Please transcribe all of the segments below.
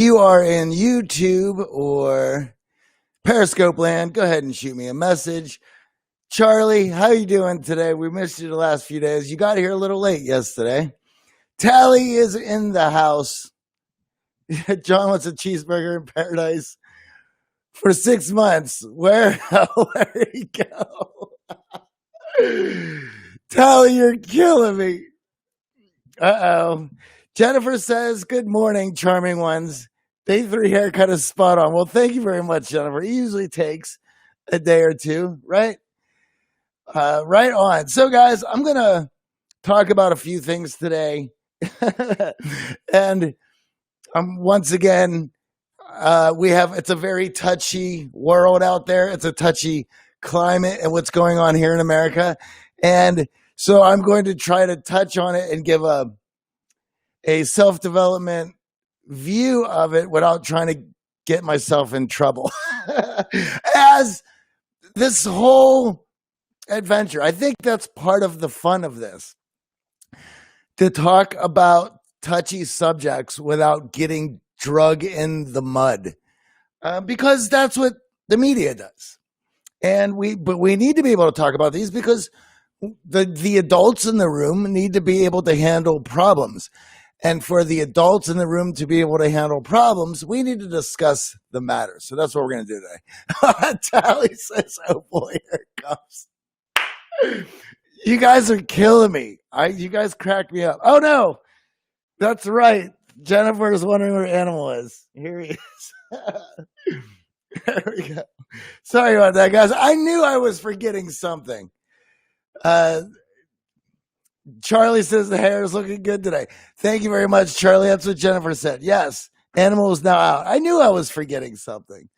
You are in YouTube or Periscope land, go ahead and shoot me a message. Charlie, how you doing today? We missed you the last few days. You got here a little late yesterday. Tally is in the house. John wants a cheeseburger in paradise for 6 months. Where he go? Tally, you're killing me. Uh-oh. Jennifer says, good morning, charming ones. Day 3 haircut is spot on. Well, thank you very much, Jennifer. It usually takes a day or two, right? Right on. So, guys, I'm going to talk about a few things today. And once again, it's a very touchy world out there. It's a touchy climate and what's going on here in America. And so I'm going to try to touch on it and give a self-development view of it without trying to get myself in trouble. As this whole adventure, I think that's part of the fun of this, to talk about touchy subjects without getting drug in the mud, because that's what the media does. But we need to be able to talk about these because the adults in the room need to be able to handle problems. And for the adults in the room to be able to handle problems, we need to discuss the matter. So that's what we're going to do today. Tally says, oh boy, here it comes. You guys are killing me. You guys crack me up. Oh no, that's right. Jennifer is wondering where Animal is. Here he is. There we go. Sorry about that, guys. I knew I was forgetting something. Charlie says the hair is looking good today. Thank you very much, Charlie. That's what Jennifer said. Yes, Animal is now out. I knew I was forgetting something.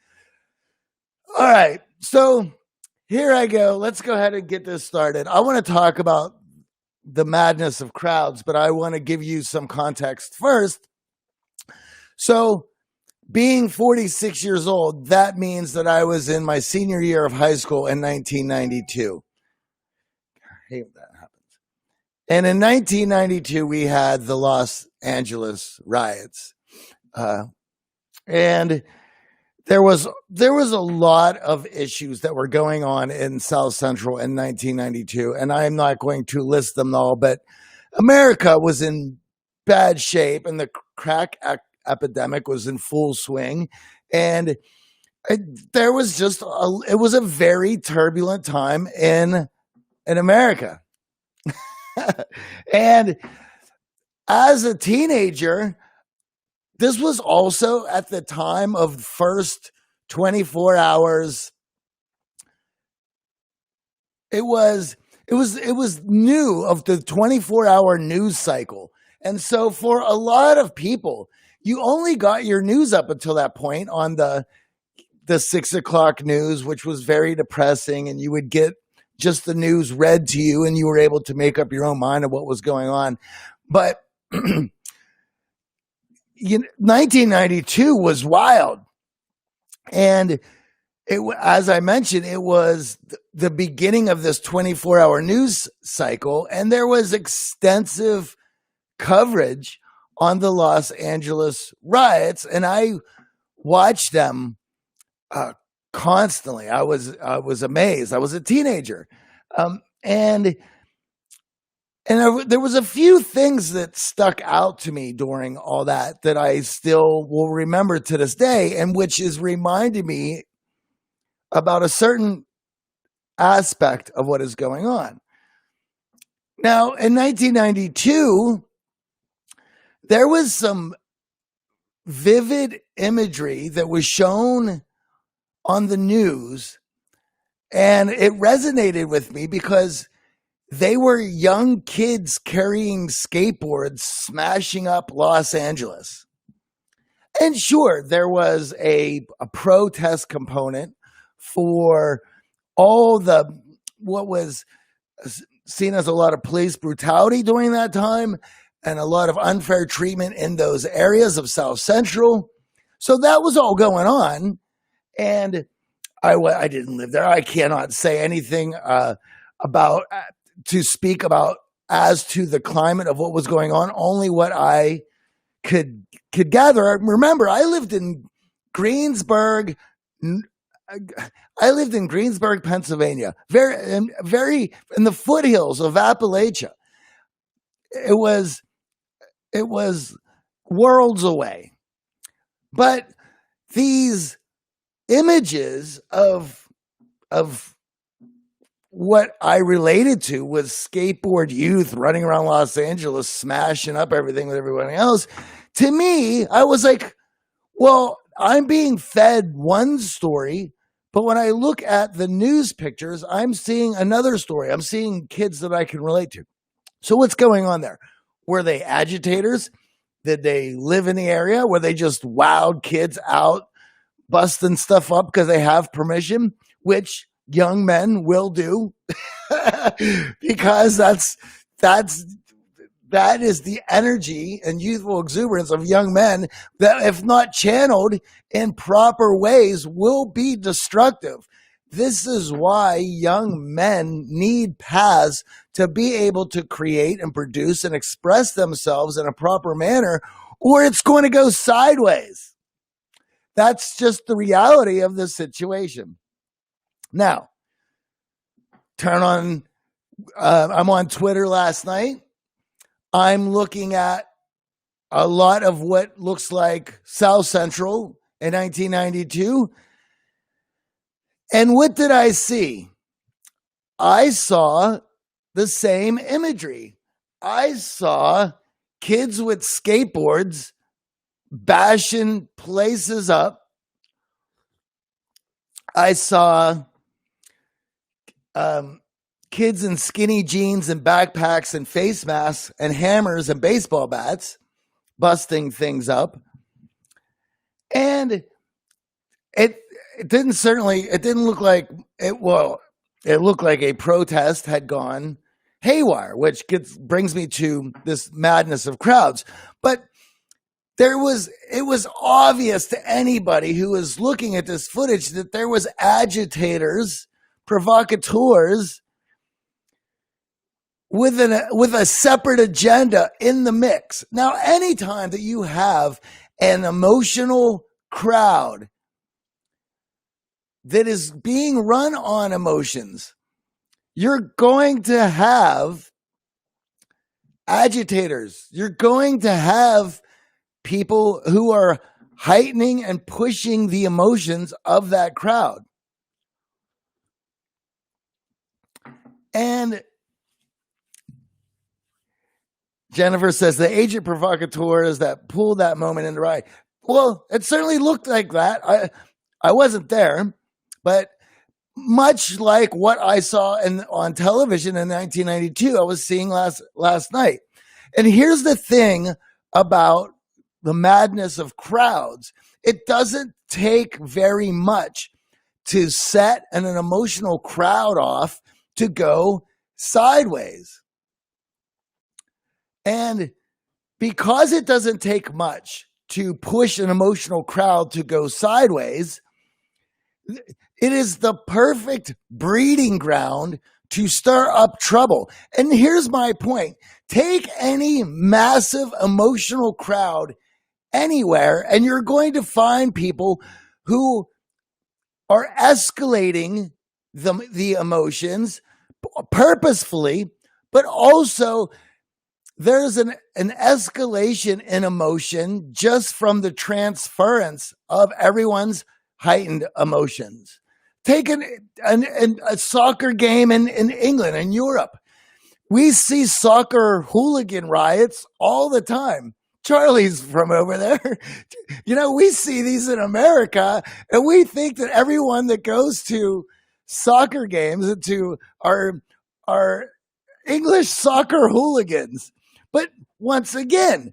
All right, so here I go. Let's go ahead and get this started. I want to talk about the madness of crowds, but I want to give you some context first. So being 46 years old, that means that I was in my senior year of high school in 1992. I hate that. And in 1992, we had the Los Angeles riots. And there was a lot of issues that were going on in South Central in 1992. And I'm not going to list them all, but America was in bad shape and the crack epidemic was in full swing. And there was it was a very turbulent time in America. And as a teenager, this was also at the time of first 24 hours. It was new of the 24-hour news cycle. And so for a lot of people, you only got your news up until that point on the 6 o'clock news, which was very depressing, and you would get just the news read to you and you were able to make up your own mind of what was going on. But 1992 was wild. And as I mentioned, it was the beginning of this 24-hour news cycle. And there was extensive coverage on the Los Angeles riots. And I watched them constantly. I was amazed. I was a teenager. And there was a few things that stuck out to me during all that I still will remember to this day, and which is reminding me about a certain aspect of what is going on. Now, in 1992, there was some vivid imagery that was shown on the news, and it resonated with me because they were young kids carrying skateboards, smashing up Los Angeles. And sure, there was a protest component for all what was seen as a lot of police brutality during that time and a lot of unfair treatment in those areas of South Central. So that was all going on. And I didn't live there. I cannot say anything to speak about as to the climate of what was going on, only what I could gather. Remember, I lived in Greensburg. I lived in Greensburg, Pennsylvania, very in the foothills of Appalachia. It was worlds away. But these images of what I related to was skateboard youth running around Los Angeles, smashing up everything with everybody else. To me, I was like, well, I'm being fed one story, but when I look at the news pictures, I'm seeing another story. I'm seeing kids that I can relate to. So what's going on there? Were they agitators? Did they live in the area? Were they just wild kids out busting stuff up because they have permission, which young men will do because that is the energy and youthful exuberance of young men that, if not channeled in proper ways, will be destructive. This is why young men need paths to be able to create and produce and express themselves in a proper manner, or it's going to go sideways. That's just the reality of the situation. Now, I'm on Twitter last night. I'm looking at a lot of what looks like South Central in 1992. And what did I see? I saw the same imagery. I saw kids with skateboards bashing places up. I saw kids in skinny jeans and backpacks and face masks and hammers and baseball bats busting things up. And it didn't look like it. Well, it looked like a protest had gone haywire, which brings me to this madness of crowds. But it was obvious to anybody who was looking at this footage that there was agitators, provocateurs with a separate agenda in the mix. Now, anytime that you have an emotional crowd that is being run on emotions, you're going to have agitators. You're going to have people who are heightening and pushing the emotions of that crowd. And Jennifer says the agent provocateurs that pulled that moment into riot. Well, it certainly looked like that. I wasn't there, but much like what I saw on television in 1992, I was seeing last night. And here's the thing about the madness of crowds. It doesn't take very much to set an emotional crowd off to go sideways. And because it doesn't take much to push an emotional crowd to go sideways, it is the perfect breeding ground to stir up trouble. And here's my point. Take any massive emotional crowd anywhere, and you're going to find people who are escalating the emotions purposefully, but also there's an escalation in emotion just from the transference of everyone's heightened emotions. Take a soccer game in England and Europe. We see soccer hooligan riots all the time. Charlie's from over there. We see these in America, and we think that everyone that goes to soccer games, to our English soccer hooligans. But once again,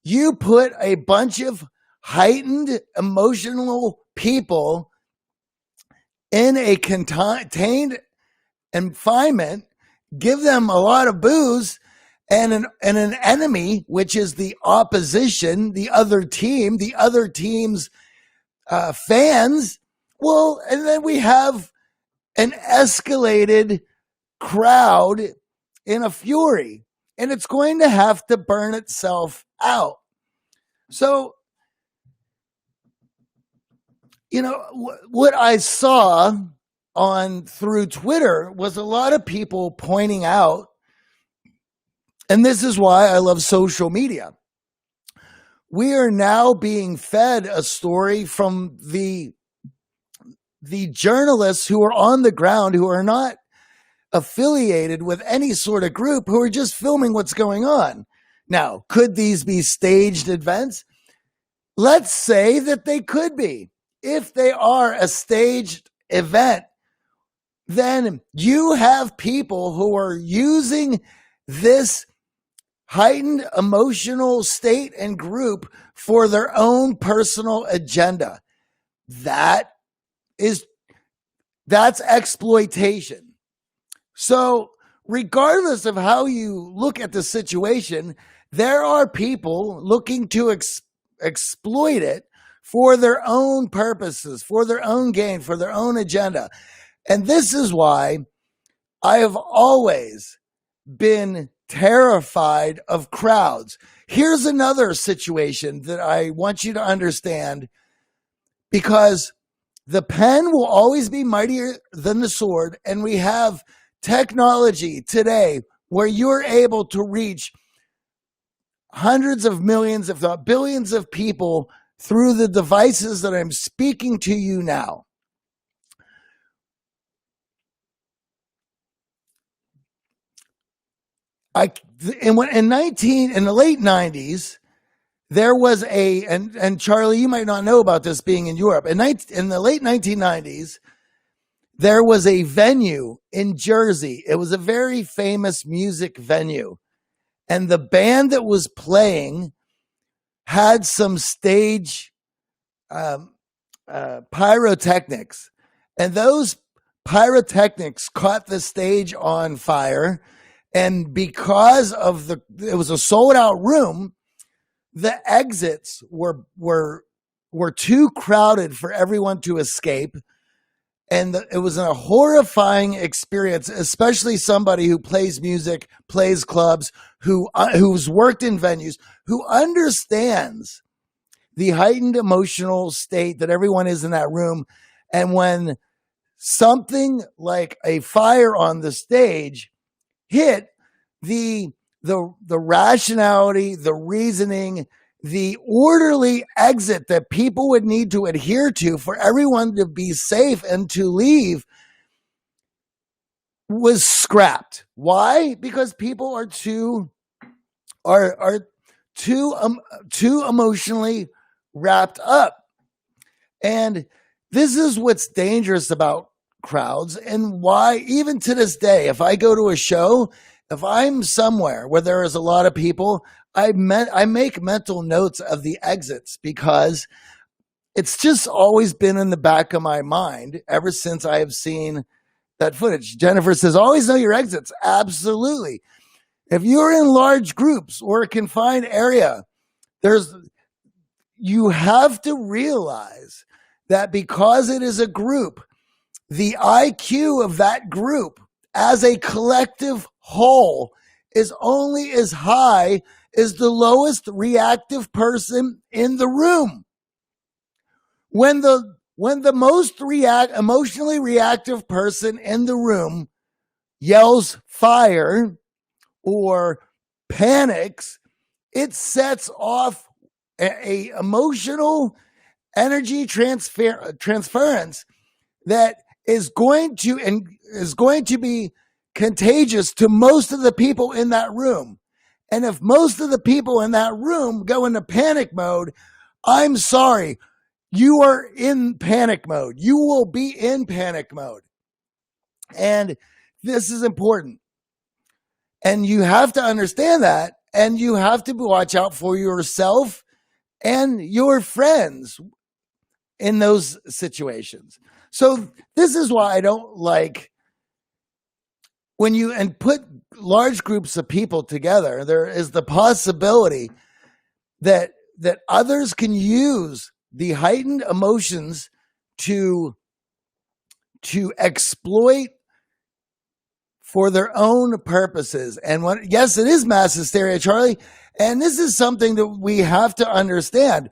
you put a bunch of heightened emotional people in a contained confinement, give them a lot of booze, and an enemy, which is the opposition, the other team's fans. Well, and then we have an escalated crowd in a fury, and it's going to have to burn itself out. So, what I saw on through Twitter was a lot of people pointing out, and this is why I love social media. We are now being fed a story from the journalists who are on the ground, who are not affiliated with any sort of group, who are just filming what's going on. Now, could these be staged events? Let's say that they could be. If they are a staged event, then you have people who are using this heightened emotional state and group for their own personal agenda. That's exploitation. So, regardless of how you look at the situation, there are people looking to exploit it for their own purposes, for their own gain, for their own agenda. And this is why I have always been terrified of crowds. Here's another situation that I want you to understand, because the pen will always be mightier than the sword, and we have technology today where you're able to reach hundreds of millions, if not billions of people through the devices that I'm speaking to you now. In the late 90s, there was and Charlie, you might not know about this being in Europe. In the late 1990s, there was a venue in Jersey. It was a very famous music venue. And the band that was playing had some stage pyrotechnics. And those pyrotechnics caught the stage on fire. And because of it was a sold out room, the exits were too crowded for everyone to escape. And it was a horrifying experience, especially somebody who plays music, plays clubs, who's worked in venues, who understands the heightened emotional state that everyone is in that room. And when something like a fire on the stage hit, the rationality, the reasoning, the orderly exit that people would need to adhere to for everyone to be safe and to leave was scrapped. Why? Because people are too emotionally wrapped up. And this is what's dangerous about crowds, and why even to this day, if I go to a show, if I'm somewhere where there is a lot of people, I make mental notes of the exits, because it's just always been in the back of my mind ever since I have seen that footage. Jennifer says, always know your exits. Absolutely. If you're in large groups or a confined area, you have to realize that because it is a group, the IQ of that group as a collective whole is only as high as the lowest reactive person in the room. When the most emotionally reactive person in the room yells fire or panics, it sets off a emotional energy transference that is going to be contagious to most of the people in that room. And if most of the people in that room go into panic mode, I'm sorry, you are in panic mode. You will be in panic mode. And this is important. And you have to understand that. And you have to watch out for yourself and your friends in those situations. So this is why I don't like when you put large groups of people together. There is the possibility that others can use the heightened emotions to exploit for their own purposes. And yes, it is mass hysteria, Charlie. And this is something that we have to understand.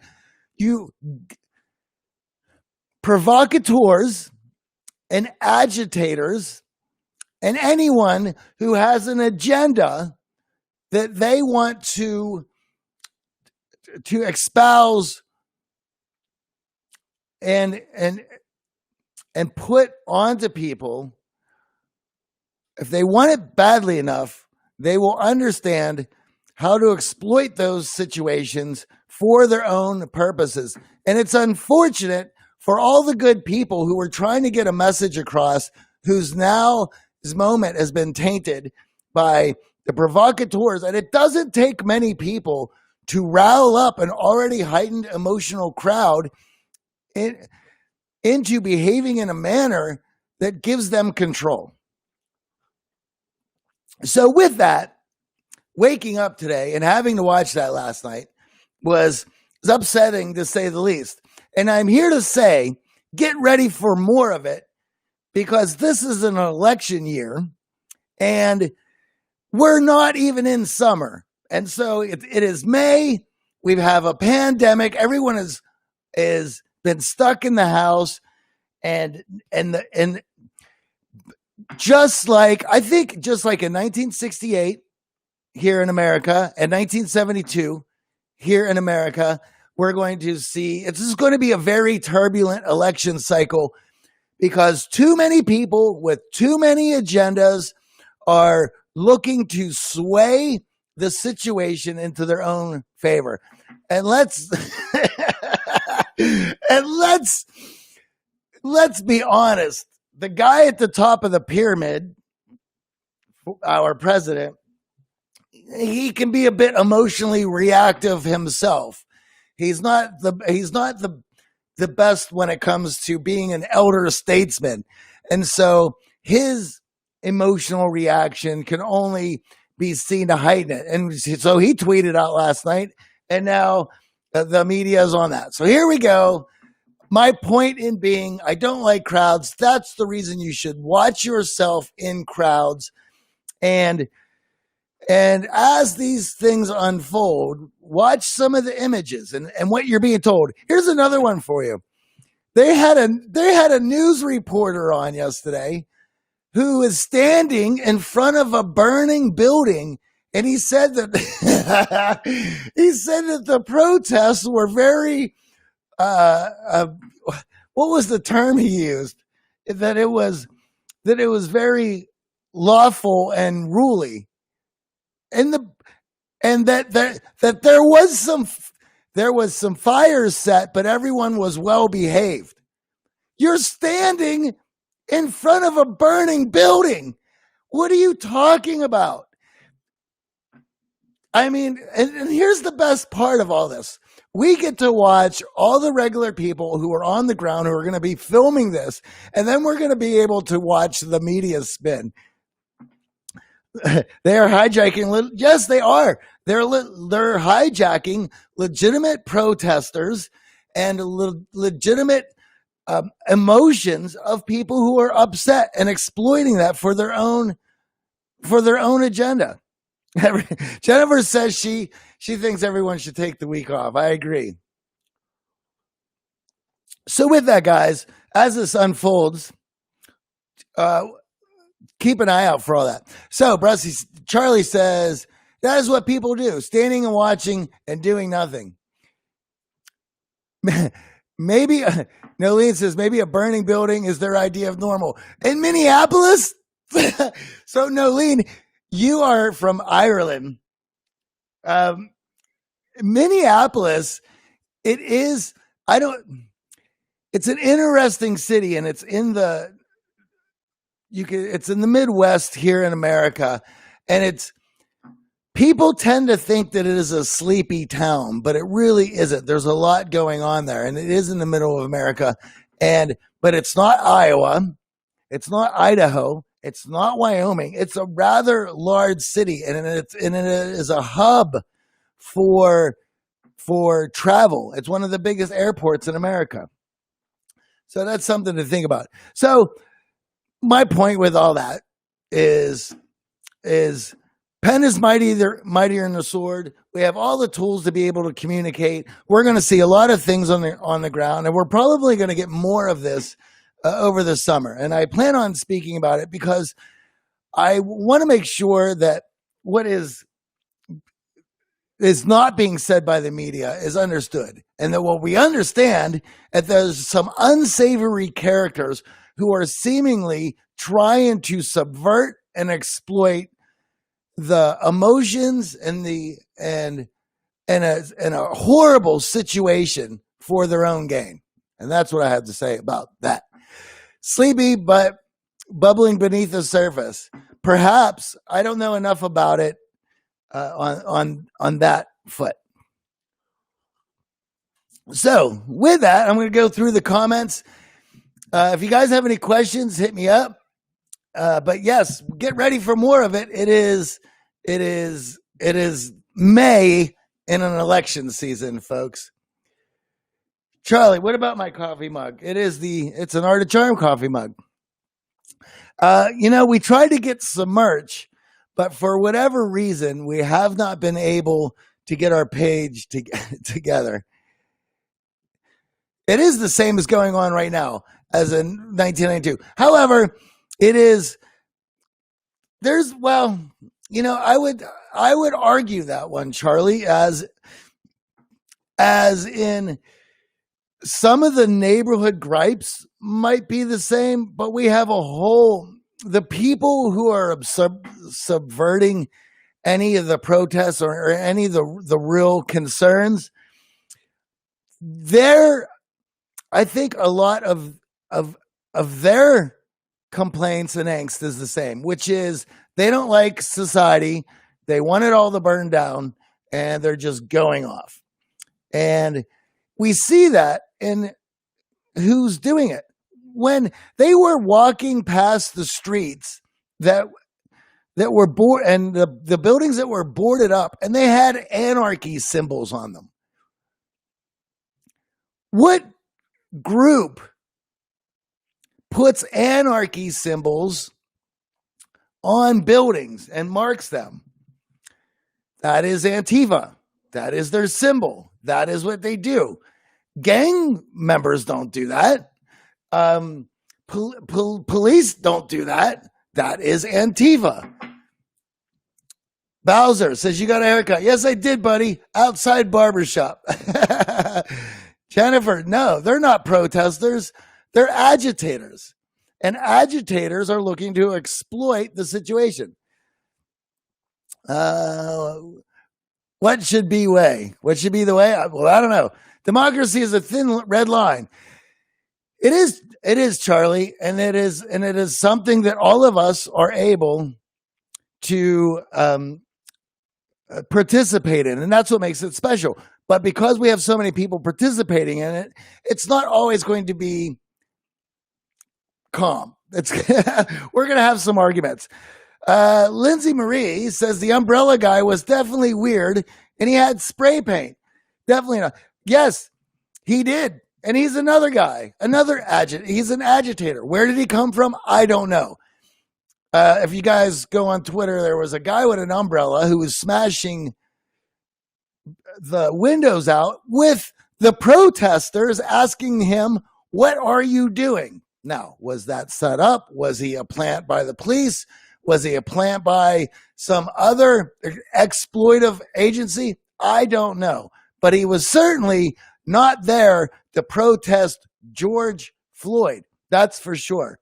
You provocateurs and agitators and anyone who has an agenda that they want to espouse and put onto people, if they want it badly enough, they will understand how to exploit those situations for their own purposes. And it's unfortunate for all the good people who were trying to get a message across, whose moment has been tainted by the provocateurs. And it doesn't take many people to rile up an already heightened emotional crowd into behaving in a manner that gives them control. So with that, waking up today and having to watch that last night was upsetting, to say the least. And I'm here to say, get ready for more of it, because this is an election year and we're not even in summer. And so it is May. We have a pandemic. Everyone is been stuck in the house, and just like in 1968 here in America and 1972 here in America, we're going to see, this is going to be a very turbulent election cycle, because too many people with too many agendas are looking to sway the situation into their own favor. And let's be honest. The guy at the top of the pyramid, our president, he can be a bit emotionally reactive himself. He's not the best when it comes to being an elder statesman. And so his emotional reaction can only be seen to heighten it. And so he tweeted out last night, and now the media is on that. So here we go. My point in being, I don't like crowds. That's the reason you should watch yourself in crowds. And as these things unfold, watch some of the images and what you're being told. Here's another one for you. They had a news reporter on yesterday who is standing in front of a burning building, and he said that the protests were very what was the term he used? That it was very lawful and ruly, and that there was some fires set, but everyone was well behaved. You're standing in front of a burning building. What are you talking about? I mean, and here's the best part of all this. We get to watch all the regular people who are on the ground, who are going to be filming this, and then we're going to be able to watch the media spin. They are hijacking. Yes, they are. They're hijacking legitimate protesters and legitimate emotions of people who are upset, and exploiting that for their own agenda. Jennifer says she thinks everyone should take the week off. I agree. So with that, guys, as this unfolds, keep an eye out for all that. So Charlie says, that is what people do, standing and watching and doing nothing. Maybe, Nolene says, maybe a burning building is their idea of normal. In Minneapolis? So Nolene, you are from Ireland. Minneapolis, it's an interesting city, and it's in the Midwest here in America, and people tend to think that it is a sleepy town, but it really isn't. There's a lot going on there, and it is in the middle of America, but it's not Iowa, it's not Idaho, it's not Wyoming. It's a rather large city, and it is a hub for travel. It's one of the biggest airports in America. So that's something to think about. So my point with all that is pen is mightier than the sword. We have all the tools to be able to communicate. We're going to see a lot of things on the ground, and we're probably going to get more of this over the summer. And I plan on speaking about it because I want to make sure that what is not being said by the media is understood, and that what we understand that there's some unsavory characters who are seemingly trying to subvert and exploit the emotions and a horrible situation for their own gain. And that's what I have to say about that. Sleepy but bubbling beneath the surface. Perhaps I don't know enough about it on that foot. So with that, I'm going to go through the comments. If you guys have any questions, hit me up. But yes, get ready for more of it. It is May in an election season, folks. Charlie, what about my coffee mug? It's an Art of Charm coffee mug. We tried to get some merch, but for whatever reason, we have not been able to get our page together. It is the same as going on right now as in 1992. However, I would argue that one, Charlie, as in some of the neighborhood gripes might be the same, but we have the people who are subverting any of the protests or any of the real concerns. I think a lot of their complaints and angst is the same, which is they don't like society. They want it all to burn down, and they're just going off. And we see that in who's doing it. When they were walking past the streets that were board and the buildings that were boarded up, and they had anarchy symbols on them. What group puts anarchy symbols on buildings and marks them? That is Antifa. That is their symbol. That is what they do. Gang members don't do that. Police don't do that. That is Antifa. Bowser says, you got a haircut. Yes, I did, buddy. Outside barbershop. Jennifer, no, they're not protesters. They're agitators. And agitators are looking to exploit the situation. What should be way? What should be the way? Well, I don't know. Democracy is a thin red line. It is, Charlie, and it is something that all of us are able to participate in, and that's what makes it special. But because we have so many people participating in it, it's not always going to be calm. We're going to have some arguments. Lindsay Marie says the umbrella guy was definitely weird, and he had spray paint. Definitely not. Yes, he did. And he's another guy, he's an agitator. Where did he come from? I don't know. If you guys go on Twitter, there was a guy with an umbrella who was smashing the windows out with the protesters asking him, what are you doing? Now, was that set up? Was he a plant by the police? Was he a plant by some other exploitive agency? I don't know. But he was certainly not there to protest George Floyd. That's for sure.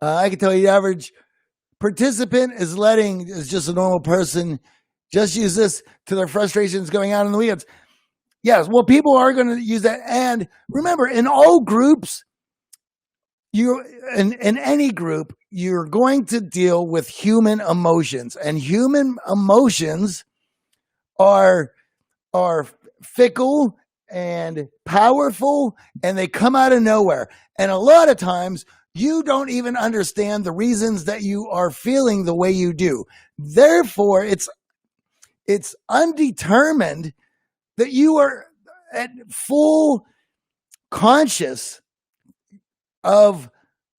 I can tell you the average participant is just a normal person, just use this to their frustrations going out on the weekends. Yes, well, people are going to use that. And remember, in all groups, in any group, you're going to deal with human emotions. And human emotions are fickle and powerful, and they come out of nowhere. And a lot of times, you don't even understand the reasons that you are feeling the way you do. Therefore, it's undetermined that you are at full conscious of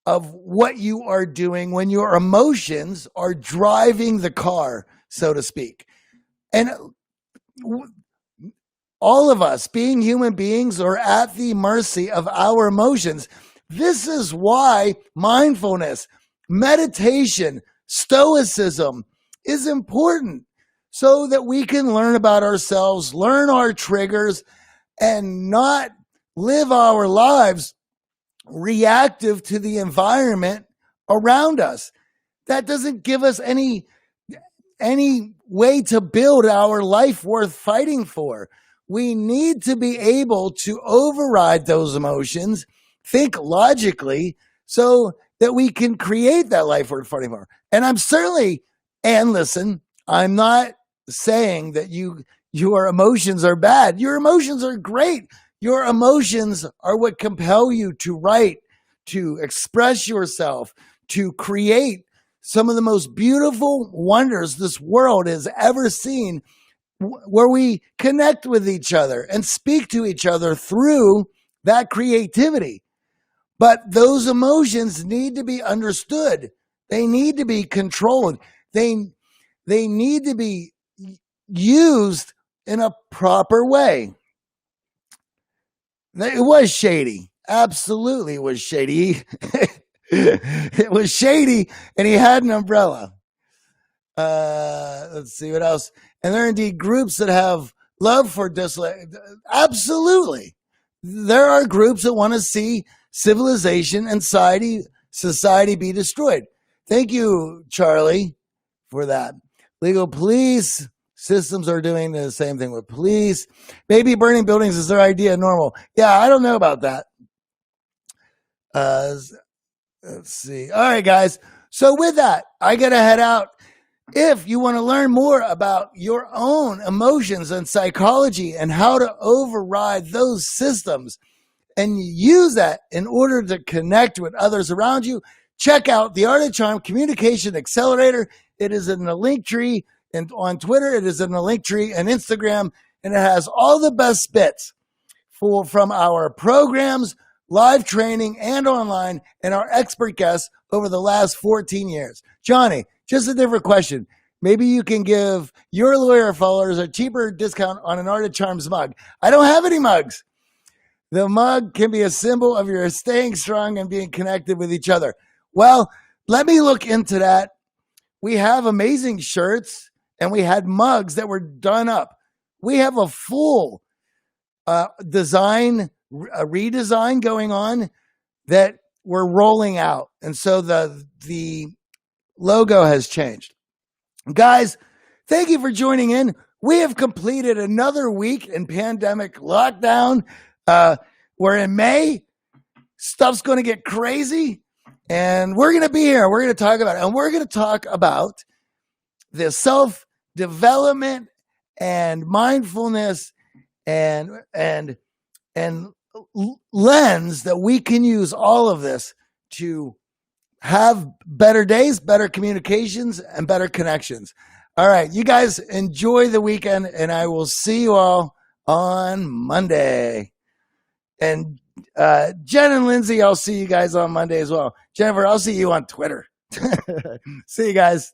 what you are doing when your emotions are driving the car, so to speak. And all of us, being human beings, are at the mercy of our emotions. This is why mindfulness, meditation, stoicism is important, so that we can learn about ourselves, learn our triggers, and not live our lives reactive to the environment around us. That doesn't give us any way to build our life worth fighting for. We need to be able to override those emotions, think logically, so that we can create that life worth fighting for. And listen, I'm not saying that your emotions are bad. Your emotions are great. Your emotions are what compel you to write, to express yourself, to create some of the most beautiful wonders this world has ever seen, where we connect with each other and speak to each other through that creativity. But those emotions need to be understood. They need to be controlled. They need to be used in a proper way. It was shady. Absolutely, it was shady. It was shady, and he had an umbrella. Let's see what else. And there are indeed groups that have love for absolutely. There are groups that want to see civilization and society be destroyed. Thank you, Charlie, for that. Legal police systems are doing the same thing with police. Maybe burning buildings is their idea of normal. Yeah, I don't know about that. Let's see. All right, guys. So with that, I got to head out. If you want to learn more about your own emotions and psychology and how to override those systems and use that in order to connect with others around you, check out the Art of Charm Communication Accelerator. It is in the link tree and on Twitter. It is in the link tree and Instagram, and it has all the best bits from our programs, live training, and online, and our expert guests over the last 14 years. Johnny, just a different question. Maybe you can give your lawyer followers a cheaper discount on an Art of Charms mug. I don't have any mugs. The mug can be a symbol of your staying strong and being connected with each other. Well, let me look into that. We have amazing shirts, and we had mugs that were done up. We have a full redesign going on that we're rolling out. And so the logo has changed. Guys, thank you for joining in. We have completed another week in pandemic lockdown. We're in May. Stuff's going to get crazy, and we're going to be here. We're going to talk about it, and we're going to talk about the self-development and mindfulness and lens that we can use all of this to have better days, better communications, and better connections. All right, you guys enjoy the weekend, and I will see you all on Monday. And Jen and Lindsay, I'll see you guys on Monday as well. Jennifer, I'll see you on Twitter. See you guys.